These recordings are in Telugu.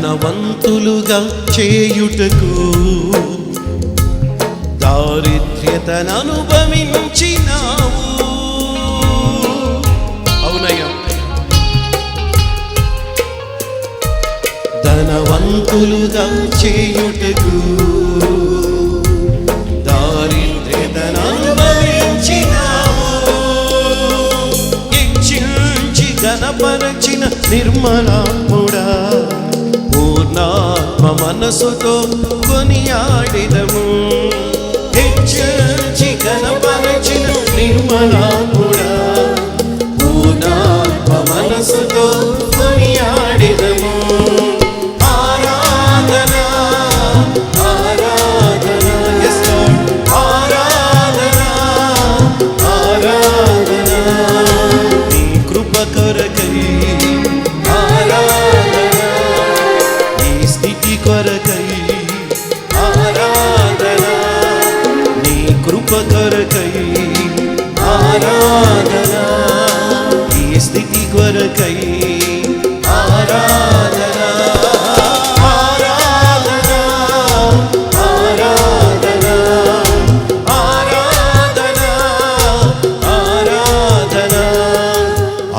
ధనవంతులుగా చేయుటకు దారిద్ర్యతను అనుభవించినావు. అవునయ్యా, ధనవంతులుగా చేయుటకు దారిద్ర్యతను అనుభవించినావు. ఇచ్చించి ఘనపరచిన నిర్మలాత్ముడా, పూర్ణాత్మ మనసుతో కొనియాడిదము. హెచ్చించి ఘనపరచిన నిర్మలాత్ముడా, పూర్ణాత్మ మనసుతో కొనియాడిదము. కొరకై ఆరాధన, నీ కృప కొరకై ఆరాధన, ఈ స్థితి కొరకై ఆరాధన. ఆరాధన ఆరాధన ఆరాధన ఆరాధన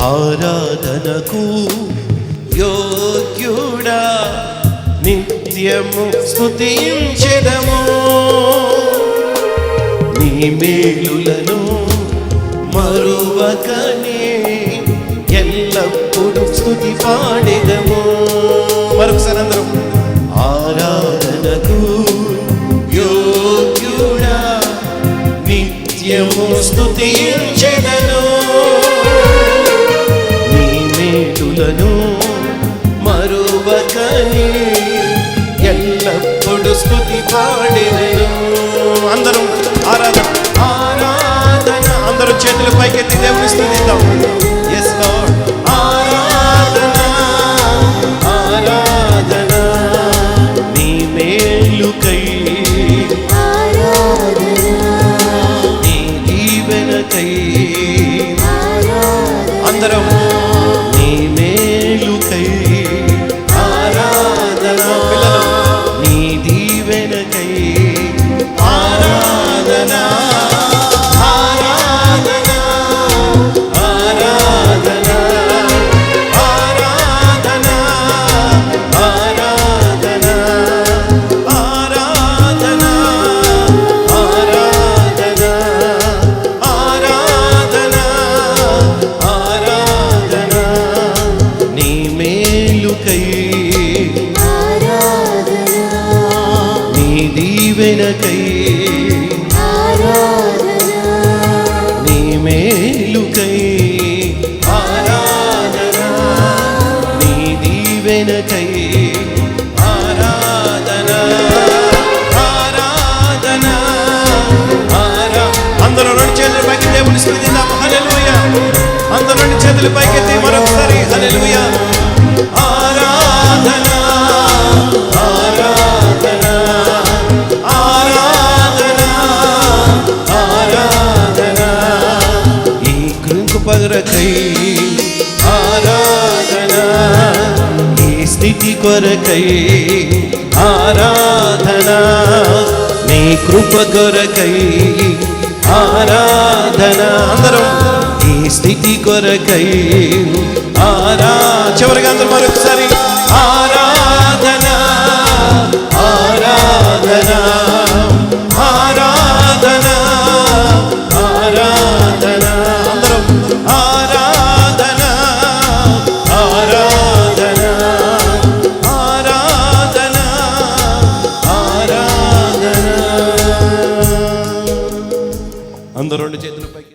ఆరాధనకు యోగ్యుడా, నిత్యము స్తుతించెదము. నీ మేలులను మరువకనే ఎల్లప్పుడూ స్తుతి పాడెదము. మరొకసారి అందరం ఆరాధనకు యోగ్యుడా, నిత్యము స్తుతించెదను. నీ మేలులను మరువకనే ఎల్లప్పుడు స్తుతి పాడెదను. అందరం ఆరాధన ఆరాధన, అందరూ చేతులు పైకెత్తి దేవుని స్తుతిద్దాం. yes lord. ఆరాధన ఆరాధన, నీ మేలుకై నీ దీవెనకై అందరం నీ మేలుకై ఆరాధన, నీ దీవెనకై ఆరాధన. ఆరాధన ఆరాధన ఆరాధన ఆరాధన ఆరాధన ఆరాధన ఆరాధన ఆరాధన, నీ మేలుకై నీ దీవెనకై నీ మేలుకై ఆరాధన, నీ దీవెనకై ఆరాధన. ఆరాధన అందరూ రెండు చేతుల పైకి దేవుని స్తుతిద్దాం. హల్లెలూయా. అందరూ రెండు చేతుల పైకెత్తి మరొకసారి హల్లెలూయా. ఆరాధన ఆరాధన ఆరాధన ఆరాధన, ఈ కృప కొరకై ఆరాధన, ఈ స్థితి కొరకై ఆరాధన, నీ కృప కొరకై ఆరాధన. అందరం ఈ స్థితి కొరకై చివరిగా అందరూ మరొకసారి ఆరాధన ఆరాధన ఆరాధన ఆరాధన, అందరం ఆరాధన ఆరాధన ఆరాధన ఆరాధన. అందరూ రెండు చేతులు పైకి